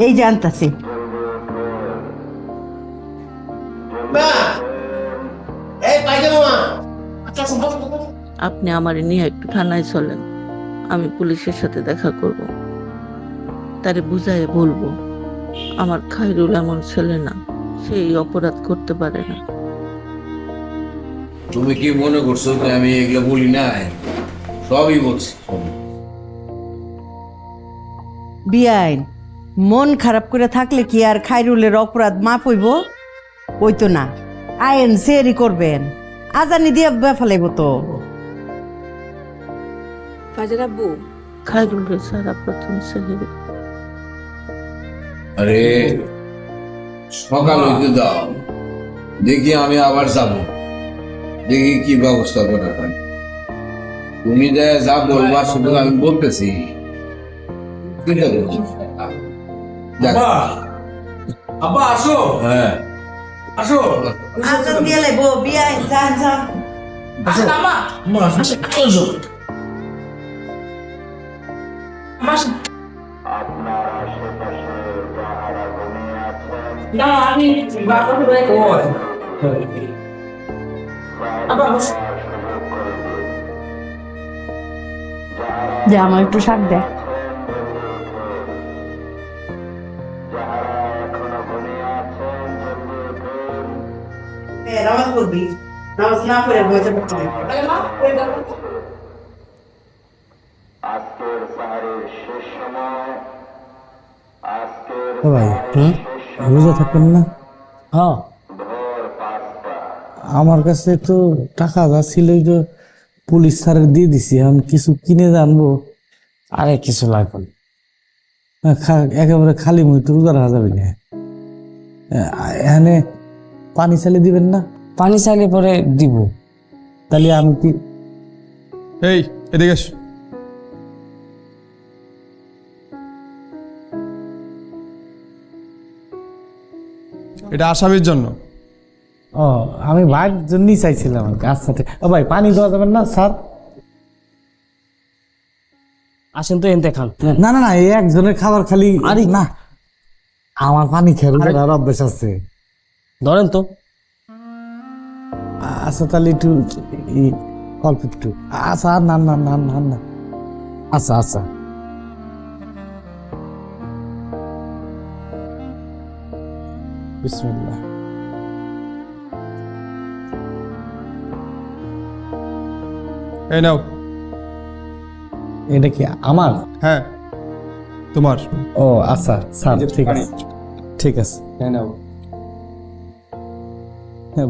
এই জানতাছি। আপনি আমার নিয়ে একটু থানায় চলেন, আমি পুলিশের সাথে দেখা করব, তারে বুঝাই বলবো আমার খায়রুল এমন ছেলে না, সেই অপরাধ করতে পারে না। তুমি কি মনে করছো যে আমি এগুলো বলি নাই? সবই বলছি, সবই। বিয়াইন, মন খারাপ করে থাকলে কি আর খায়রুলের অপরাধ মাপ হইব? ওই তো না, আইন সেরি করবেন, আজানি দিয়ে বেফালাইব তো। বাজার আব্বু, খায়রুলের সারা প্রথম ছেলে। আরে সকাল হইতে দাও, দেখি আমি আবার যাব, দেখি কি ব্যবস্থা করা হয়। তুমি যা বলবা শুধু আমি বলতেছি। চিন্তা করো না। যাক। আব্বা আসো, হ্যাঁ, আসো। আজান দিয়ে লাইব, বিয়াইন যান যান। আসেন আম্মা। আম্মা, আসো। আম্মা আসেন। না, আমি বাবার বাড়িতে ওই। আব্বা বসো। যে আমার একটু শাক দে। নামাজ পড়বি, নামাজ না পড়ে বসে পড়তে হবে। আরে মা, ওই দেখো। ভাই রোজা থাকবেন না? হ্যাঁ, আমার কাছে তো টাকা যা ছিল ওই যে পুলিশ স্যারের দিয়ে দিছি, আমি কিছু কিনে জানবো। আরে কিছু লাগবে না। একেবারে খালি মুই তো রোজা রাখা যাবে না। এখানে পানি চালিয়ে দিবেন না? পানি চাইলে পরে দিব। তাহলে আমি কি এই এদিকে এস। এটা আসামির জন্য। ও আমি ভাইয়ের জন্যই চাইছিলাম আর কি। আচ্ছা ঠিক। ও ভাই পানি দেওয়া যাবেন না স্যার? আসেন তো এনতে খান। না না না, এই একজনের খাবার খালি আরে না, আমার পানি খেয়ে রোজা রাখার অভ্যাস আছে। ধরেন তো। আচ্ছা তাহলে একটু অল্প একটু। আচ্ছা আর না না না না না, আচ্ছা আচ্ছা। বিসমিল্লাহ। এই নাও। এটা কি আমার? হ্যাঁ তোমার। ও আচ্ছা স্যার, ঠিক আছে ঠিক আছে। নাও।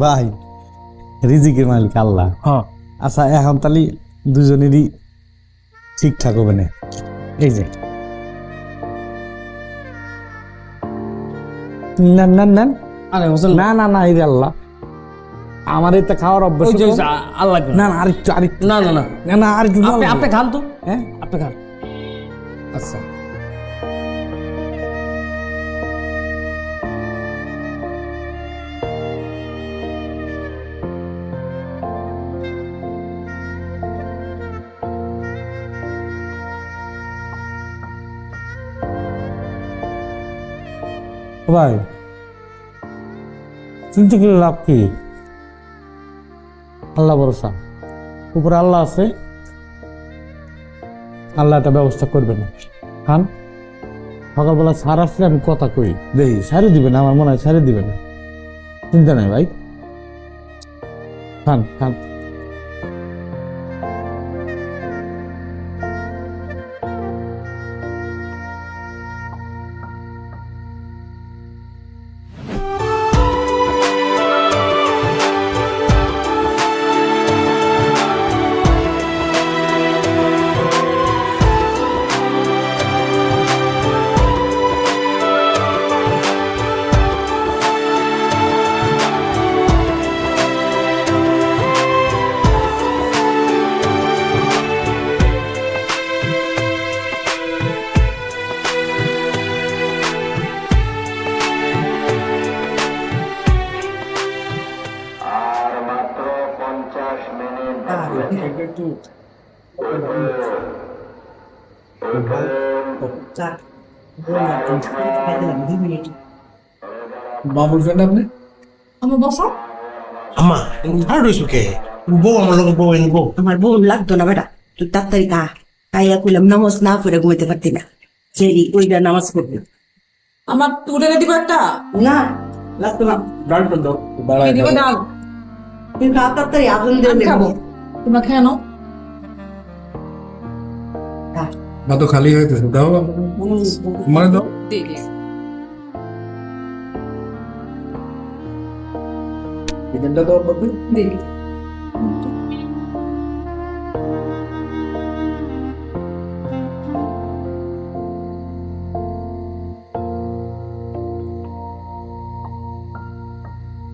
ভাই রিজিকের মালিক আল্লাহ। হ্যাঁ, আচ্ছা এখন তাহলে দুজনেরই ঠিকঠাক হবে না। এই যে না না না আরে হোসেন না না না, এই যে আল্লাহ আমার এতে খাওয়ার অভ্যাস। ওই যে আল্লাহ না না আরেকটু আরেকটু না না না না না আরেকটু আপনি আপনি খান তো। হ্যাঁ আপনি খান। আচ্ছা। ভাই চিন্তা করে লাভ কি? আল্লাহ ভরসা, উপরে আল্লাহ আছে, আল্লাহ একটা ব্যবস্থা করবে না। খান, সকালবেলা সার আসলে আমি কথা কই দেখি সারি দিবে না, আমার মনে হয় সারি দিবে না। চিন্তা নাই ভাই, খান খান। যাক, মা বলছেন আপনি আমার বসো আম্মা আর রইছো কে বউ আমার লোক বউ এনবো আমার বোন লাগতো না বেটা তুই তাড়াতাড়ি কাইয়া কইলাম নামাজ না পড়ে ঘুমাইতে পারতি না সেই ওইটা নামাজ পড়বি আমার তুলে দিব একটা না লাগতো না বাড়ায় দিব ডাল তুই তাড়াতাড়ি আগুন দিয়ে আমি খাবো দেবো তোমরা খেয়ে নাও মা তো খালি হইতেছে দাও মানে দাও চিকেনটা দাও বাবু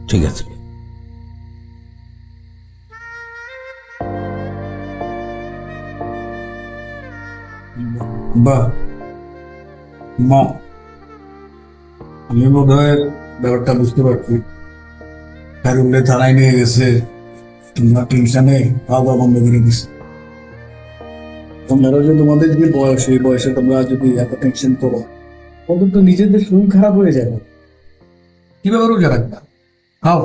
ঠিক আছে বা মা আমি বোধ হয় ব্যাপারটা বুঝতে পারছি ফেরুলে থানায় নিয়ে গেছে তোমরা টেনশনে খাওয়া দাওয়া বন্ধ করে দিচ্ছে তোমরা যে তোমাদের যে বয়স এই বয়সে তোমরা যদি এত টেনশন করো তখন তো নিজেদের শরীর খারাপ হয়ে যাবে কিভাবে রোজা রাখবা খাও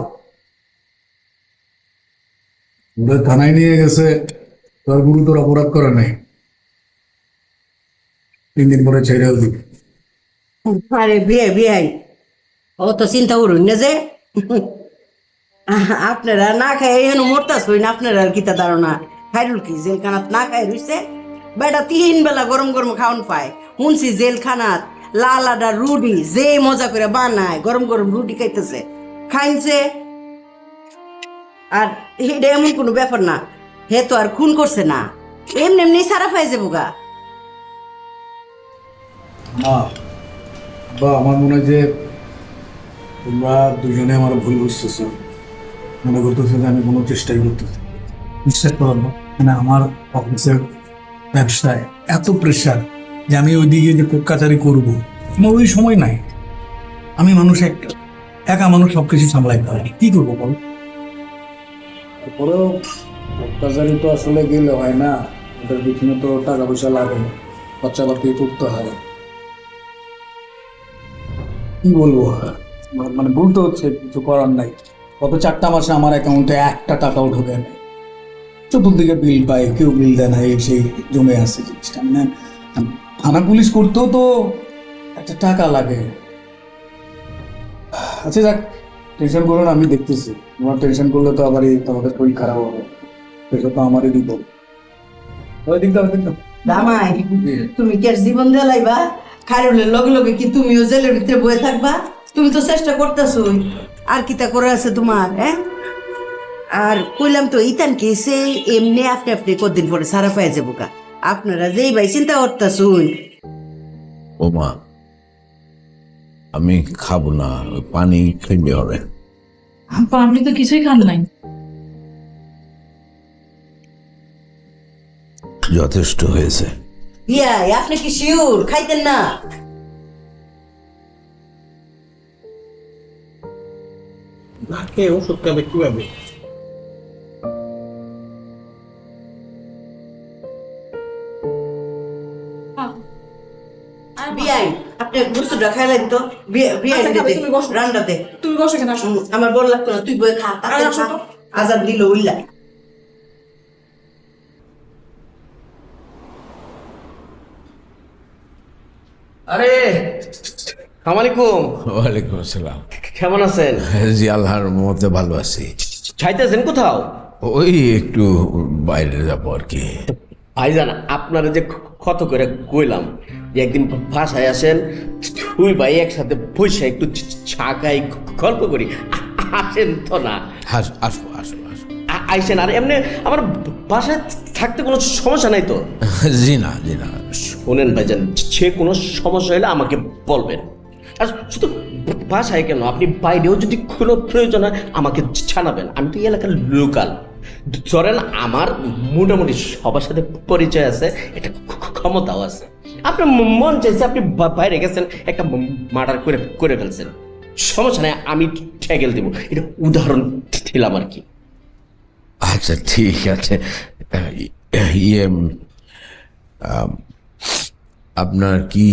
ওরা থানায় নিয়ে গেছে তোর গুরুতর অপরাধ করে নাই 3 দিন পরে ছেড়েও দিবে আরে বিয়ে ও তো চিন্তা করুন না যে আপনারা না খাই এখানে মরতাস হই না আপনারা আর কিতা ধারণা খাইরুল কি জেলখানাত না খাই রইছে বেটা 3 বেলা গরম গরম খাওন পায় শুনছি জেলখানাত লাল আডা রুটি যে মজা করে বানায় গরম গরম রুটি খাইতেছে খাইছে আর এটা এমন কোনো ব্যাপার না হে তো আর খুন করছে না এমনি এমনি সারা পাই যাবো গা না বা আমার মনে হয় যে তোমরা দুজনে আমার ভুল বুঝতেছো মনে করতেছো যে আমি কোনো চেষ্টাই করতেছি বিশ্বাস করো না মানে আমার অফিসের ব্যবসায় এত প্রেশার যে আমি ওইদিকে যে কোর্ট কাচারি করবো আমার ওই সময় নাই আমি মানুষ একা মানুষ সব কিছু সামলাইতে পারি কি করবো বল তারপরেও কোর্ট কাচারি তো আসলে গেলে হয় না ওটার পিছনে তো টাকা পয়সা লাগে খরচাপাতি করতে হয় কি বলবো মানে বলতে হচ্ছে কিছু করার নাই গত 4টা মাসে আমার অ্যাকাউন্টে 1টা টাকাও ঢোকে নাই চতুর্দিকে বিল পাই কেউ বিল দেয় না এই সেই জমে আসছে জিনিসটা মানে থানা পুলিশ করতেও তো একটা টাকা লাগে আচ্ছা যাক টেনশন করো না আমি দেখতেছি তোমার টেনশন করলে তো আবারই তোমাদের শরীর খারাপ হবে সেটা তো আমারই দিব ওই দিকটা জামাই তুমি কি আর জীবন দেলাইবা খাইরুলের লগে লগে কি তুমিও জেলের ভিতরে বয়ে থাকবা তুমি তো চেষ্টা করতেছই আর কিতা করে আছে তোমার হ্যাঁ আর কইলাম তো ইতান কেসে এমনি আপনি আপনি কদিন পরে সারা পাই যাবো কা আপনারা যেই ভাই চিন্তা করতেছুন ও মা আমি খাবো না ওই পানি খেতে হবে আপনি তো কিছুই খান নাই যথেষ্ট হয়েছে ইয়া আপনি কি শিওর খাইতেন না না কে ওষুধ খাবে কিভাবে বিয়াই আপনি গুসুটা খাইলেন তো বিয়াই আচ্ছা, খাবে, তুমি বসো। রান্নাতে তুমি বসে কেন আসো আমার বল লাগতো না তুই বই খা তাতে আসো তো। আজাদ দিল উল্লা আরে আসসালামাইকুম ওয়ালাইকুম আসসালাম কেমন আছেন জি আল্লাহর মতে ভালো আছি চাইতেছেন কোথাও ওই একটু বাইরে যাবো আর কি ভাইজান আপনারা যে কত করে কইলাম যে একদিন বাসায় আসেন তুই ভাই একসাথে বসে একটু চা খাই গল্প করি আসেন তো না আসবো আসবো আসবো আসবো আইসেন আর এমনি আমার বাসায় থাকতে কোনো সমস্যা নাই তো জি না জি না শোনেন ভাইজান সে কোনো সমস্যা হলে আমাকে বলবেন আর শুধু বাসায় কেন আপনি বাইরেও যদি কোনো প্রয়োজন হয় আমাকে জানাবেন আমি তো এই এলাকার লোকাল ধরেন আমার মোটামুটি সবার সাথে পরিচয় আছে এটা ক্ষমতাও আছে আপনার মন চাইছে আপনি বাইরে গেছেন একটা মার্ডার করে ফেলছেন সমস্যা নেই আমি ঠেকেল দেবো এটা উদাহরণ দিলাম আর কি আচ্ছা ঠিক আছে ইয়ে আপনার কি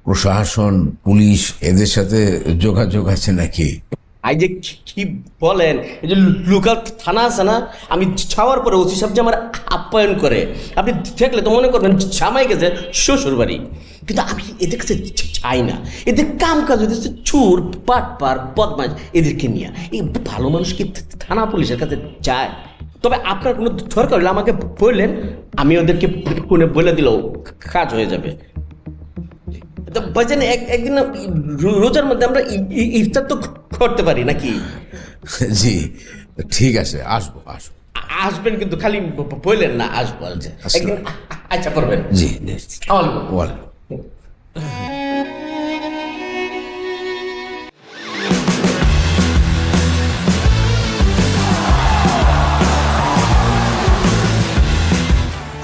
প্রশাসন, পুলিশ এদের সাথে যোগাযোগ আছে নাকি? আই যে কি বলেন, এই যে লোকাল থানা আছে না, আমি ছাওয়ার পরে ওসি সাহেব যে আমার আপ্যায়ন করে, আপনি দেখলে তো মনে করবেন জামাই গেছে শ্বশুর বাড়ি। কিন্তু আমি এদের কাছে চাই না, এদের কাম কাজ হচ্ছে চোর, পাটপার, বদমাশ, এদেরকে নিয়ে। এই ভালো মানুষ কি থানা পুলিশের কাছে যায়? তবে আপনার কোনো দরকার হলে আমাকে বললেন, আমি ওদেরকে ফোনে বলে দিলেও কাজ হয়ে যাবে। বাজান একদিন রোজার মধ্যে আমরা ইফতার তো করতে পারি নাকি? জি ঠিক আছে, আসবো। আসবেন কিন্তু খালি বললেন না, আসবো একদিন। আচ্ছা করবেন। জি ওয়ালাইকুম।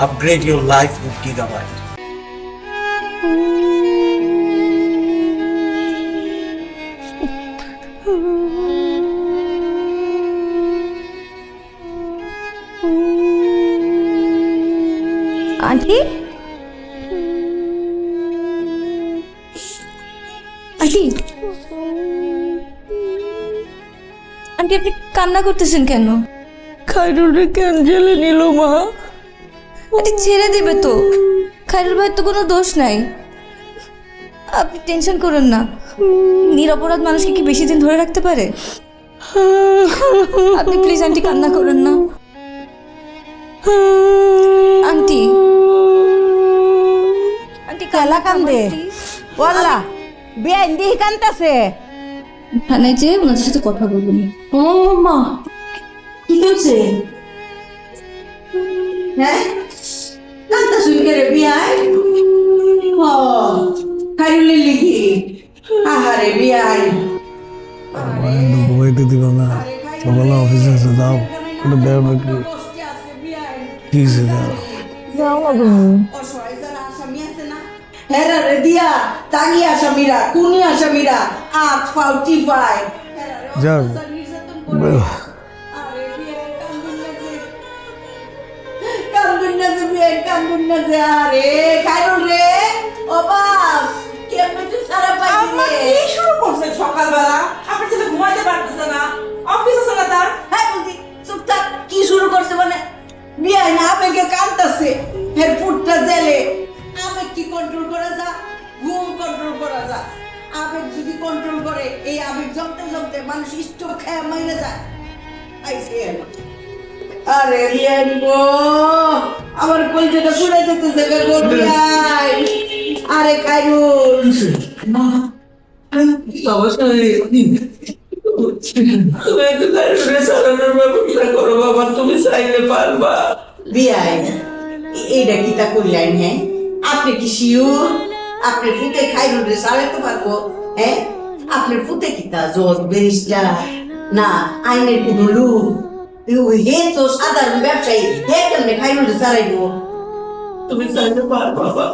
Upgrade your life with Gigabyte. Aunty, aunty, aunty আপনি কান্না করতেছেন কেন? খাইরুলরে কেন জেলে নিল মা? আন্টি ছেড়ে দেবে তো, খাইরুল ভাইয়ের তো কোনো দোষ নাই। আপনি টেনশন করেন না, নিরপরাধ মানুষকে কি বেশি দিন ধরে রাখতে পারে? আপনি প্লিজ আন্টি কান্না করেন না। আন্টি, আন্টি কালা কান্দে ওয়াল্লা বেআইন দিহি কান্তাছে। থানায় যেয়ে ওনাদের সাথে কথা বলবো নি। ও মা, কি হচ্ছে? হ্যাঁ, কান্তা শুনকে রে বিয়াই। ও খাইরুলের লিখি। আহারে বিয়াই, ঘুমাইতে দিল না, সকালে অফিসে এসে দাও, একটু বের কি হয়েছে দাও। অসহায় যারা আসামি আছে না, হেরা রে দিয়া তাগি আসামিরা, খুনি আসামিরা আট ফাউটি পায়। যাও আরে খাইরুল রে, ও বাপ কেমনে তুই সারা পাইলি? কি শুরু করছে সকালবেলা? আপনার ছেলে ঘুমাইতে পারতেছে না, অফিস আছে না তার? হ্যাঁ বলছি চুপ থাক। কি শুরু করছে মানে? বিয়াই না আবেগে কাঁদতেছে, হের ফুটটা জেলে। আবেগ কি কন্ট্রোল করা যা? ঘুম কন্ট্রোল করা যা? আবেগ যদি কন্ট্রোল করে, এই আবেগ জমতে জমতে মানুষ স্ট্রোক খেয়ে মাইরে যায়। আইসে আরে বিয়াই গো, আমার কলজাটা পুড়ে যেতেছে গো বিয়াই। আরে খাইরুল, বাবা সাহেব, তুমি একটু খাইরুলের চালানোর ব্যবস্থা করো বাবা, তুমি চাইলে পারবা। বিয়াই এইটা কি তা করলেন? হ্যাঁ, আপনি কি শিওর আপনার ফুটে খাইরুলে চালাতে পারবো? হ্যাঁ, আপনার ফুটে কি তা জজ, ব্যারিস্টার না আইনের কোন লোক? হে তো সাধারণ ব্যবসায়ী, হে কেমনে খাইরুলে চালাইবো? তুমি চাইলে পারবা বাবা,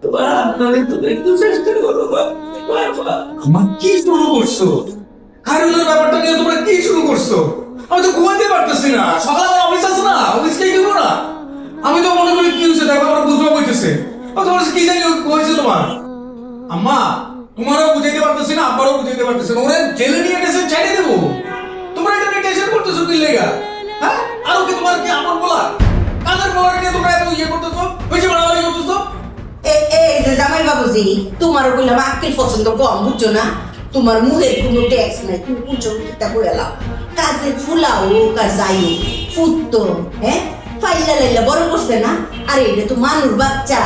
তোমার আপনারে তুমি একটু চেষ্টা করো বাবা, পারবা। আমার কি শুরু করছো? খাইরুলের ব্যাপারটা নিয়ে তোমরা কি শুরু করছো? আমি তো ঘুমাইতে পারতেছি না, সকালে আমার অফিস আছে না, অফিসটাই দিব না। আমি তো মনে করি কি হয়েছে দেখো, আমার বুঝতে হইতেছে। তোমার কি জানি হয়েছে তোমার? আম্মা তোমারও বুঝাইতে পারতেছি না, আব্বারও বুঝাইতে পারতেছি না, ওরে জেলে নিয়ে গেছে, ছেড়ে দেবো। তোমরা এটা নিয়ে টেনশন করতেছো কি লেগা? হ্যাঁ, আরো কি তোমার কি আপন বলা? কাজের বলার নিয়ে তোমরা এত ইয়ে করতেছো, বেশি বাড়াবাড়ি করতেছো। এই যে জামাই বাবুজি, তোমার বললাম আক্কেল পছন্দ কম, বুঝছো না? তোমার মুখের কোনো ট্যাক্স নাই, তুমি বুঝছো কিতা করে লাও। কাজে ফুলাও হোক আর যাই হোক, ফুটতো হ্যাঁ ফাইলা লাইলা বড় করছে না। আর এটা তো মানুষ বাচ্চা,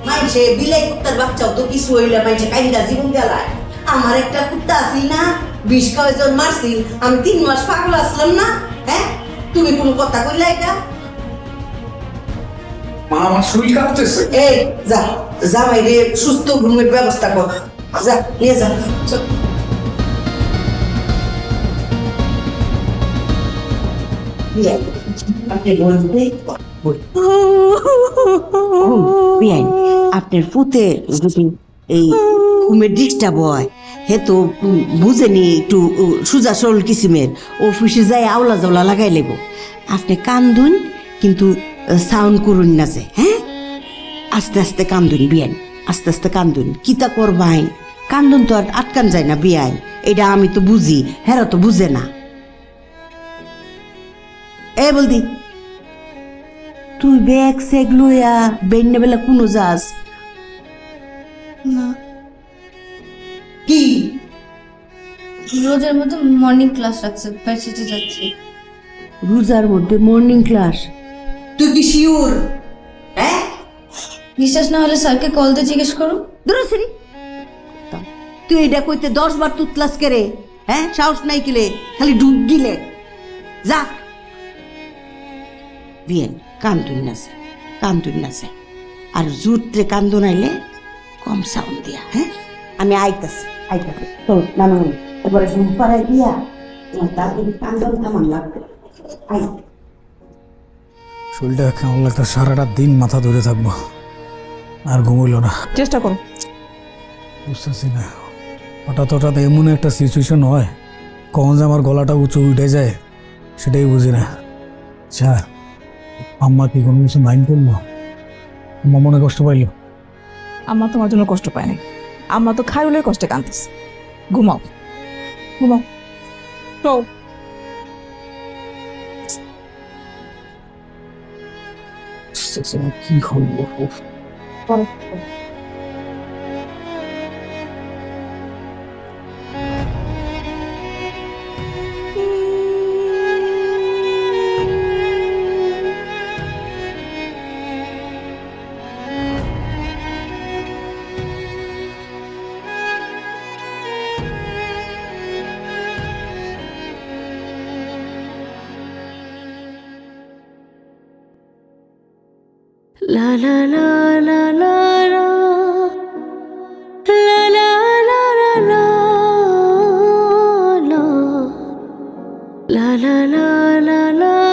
মাইছে বিলাই কুত্তার বাচ্চাও তো কিছু হইলে মাইছে কাইন্দা জীবন গেলায়। আমার একটা কুত্তা আছিল না, 20 কয়েকজন মারছিল, আমি 3 মাস পাগল আসলাম না। হ্যাঁ, তুমি কোনো কথা কইলা? এটা মা আমার শরীর কাঁপতেছে। এই যা, জামাই রে সুস্থ ঘুমের ব্যবস্থা কর, যা নিয়ে যা। আপনার পুতে যদি এই ঘুমের ডিস্টার্ব হয়, হে তো বুঝেনি একটু সুজা সরল কিসিমের, অফিসে যাই আওলা জাওলা লাগাই লেব। আপনি কান্দুন কিন্তু সাউন্ড করুন না যে, হ্যাঁ আস্তে আস্তে কান্দুন বিয়ান। আস্তে আস্তে কান্দুন কিতা করবাই কান্দুন তো আর আটকান যায় না বিয়াই এটা আমি তো বুঝি হেরা তো বুঝে না এ বলদি তুই ব্যাগ সেগ লইয়া বেন্নে বেলা কোনো যাস না কি রোজের মধ্যে মর্নিং ক্লাস রাখছে ভার্সিটি যাচ্ছি রোজার মধ্যে মর্নিং ক্লাস তুই কি শিওর হ্যাঁ বিশ্বাস না হলে স্যারকে কল দিয়ে জিজ্ঞেস করো দূরসরি তুই এটা কইতে 10 বার তুতলাস করে হ্যাঁ সাহস নাই কিলে খালি ডুব গিলে যা বিয়েন কান্দুন নাছে আর জুত্রে কান্দুন আইলে কম সাউন্ড দিয়া হ্যাঁ আমি আইতাছি তো নানু এবারে ঘুম পাড়াই দিয়া তোমার তাড়াতাড়ি কান্দন থামান লাগবে আই শরীরটা কেমন লাগতো সারাটা দিন মাথা ধরে থাকবো আর ঘুমইল না চেষ্টা করো বুঝতেছি না হঠাৎ এমন একটা সিচুয়েশন হয় কখন যে আমার গলাটা উঁচু উঠে যায় সেটাই বুঝি না আচ্ছা আম্মা কি কোনো কিছু মাইন্ড করলো আম্মা মনে কষ্ট পাইলো আম্মা তোমার জন্য কষ্ট পায় নাই আম্মা তো খাইরুলের কষ্টে কাঁদতেছে ঘুমাও তো বুঝতেছি না কি হলো La la la la la la la la la la la la la la la la